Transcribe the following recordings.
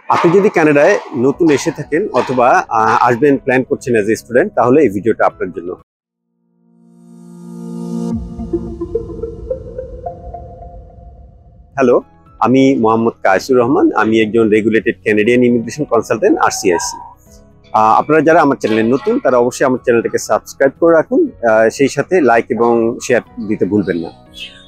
আপনি যদি কানাডায় নতুন এসে থাকেন অথবা আসবেন প্ল্যান করছেন অ্যাজ এ স্টুডেন্ট, তাহলে এই ভিডিওটা আপনার জন্য। হ্যালো, আমি মোহাম্মদ কায়েসুর রহমান। আমি একজন regulated Canadian immigration consultant RCIC। আপনারা যারা আমার চ্যানেলে নতুন তারা অবশ্যই আমার চ্যানেলটাকে সাবস্ক্রাইব করে রাখুন, সেই সাথে লাইক এবং শেয়ার দিতে ভুলবেন না।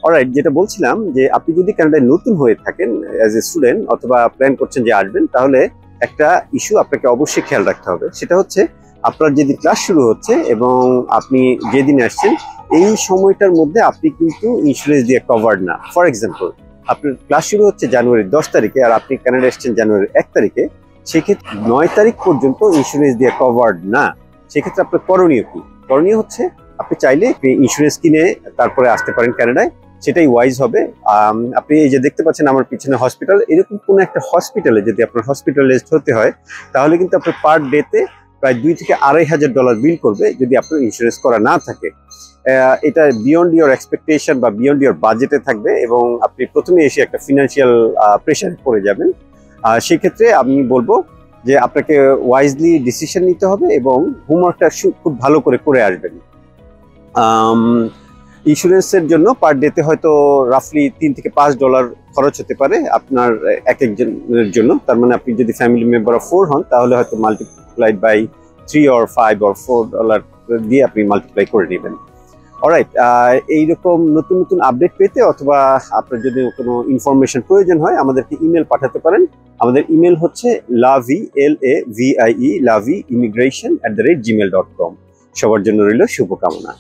অলরাইট, যেটা বলছিলাম যে আপনি যদি কানাডায় নতুন হয়ে থাকেন অ্যাজ এ স্টুডেন্ট অথবা প্ল্যান করছেন যে আসবেন, তাহলে একটা ইস্যু আপনাকে অবশ্যই খেয়াল রাখতে হবে। সেটা হচ্ছে আপনার যেদিন ক্লাস শুরু হচ্ছে এবং আপনি যেদিন আসছেন এই সময়টার মধ্যে আপনি কিন্তু ইন্স্যুরেন্স দিয়ে কভার্ড না। ফর এক্সাম্পল, আপনার ক্লাস শুরু হচ্ছে জানুয়ারির 10 তারিখে আর আপনি কানাডা এসছেন জানুয়ারির 1 তারিখে, সেক্ষেত্রে 9 তারিখ পর্যন্ত ইন্স্যুরেন্স দিয়ে কভার্ড না। সেক্ষেত্রে আপনার করণীয় কি? করণীয় হচ্ছে আপনি চাইলে ইন্স্যুরেন্স কিনে তারপরে আসতে পারেন কানাডায়, সেটাই ওয়াইজ হবে। আপনি এই যে দেখতে পাচ্ছেন আমার পিছনে হসপিটাল, এরকম কোনো একটা হসপিটালে যদি আপনার হসপিটালাইজড হতে হয় তাহলে কিন্তু আপনার পার ডেতে প্রায় $2,000 থেকে $2,500 বিল করবে যদি আপনার ইন্স্যুরেন্স করা না থাকে। এটা বিয়ন্ড ইওর এক্সপেকটেশন বা বিয়ন্ড ইওর বাজেটে থাকবে এবং আপনি প্রথমে এসে একটা ফিনান্সিয়াল প্রেশারে পড়ে যাবেন। সেক্ষেত্রে আমি বলবো যে আপনাকে ওয়াইজলি ডিসিশন নিতে হবে এবং হোমওয়ার্কটা খুব ভালো করে আসবেন। ইন্স্যুরেন্সের জন্য পার ডেতে হয়তো রাফলি $3 থেকে $5 খরচ হতে পারে আপনার এক একজনের জন্য। তার মানে আপনি যদি ফ্যামিলি মেম্বার অফ 4 হন তাহলে হয়তো মাল্টিপ্লাইড বাই 3 or 5 or $4 দিয়ে আপনি মাল্টিপ্লাই করে নেবেন। অলরাইট, এইরকম নতুন নতুন আপডেট পেতে অথবা আপনার যদি কোনো ইনফরমেশন প্রয়োজন হয় আমাদেরকে ইমেল পাঠাতে পারেন। আমাদের ইমেল হচ্ছে lavie@gmail.com। সবার জন্য রইল শুভকামনা।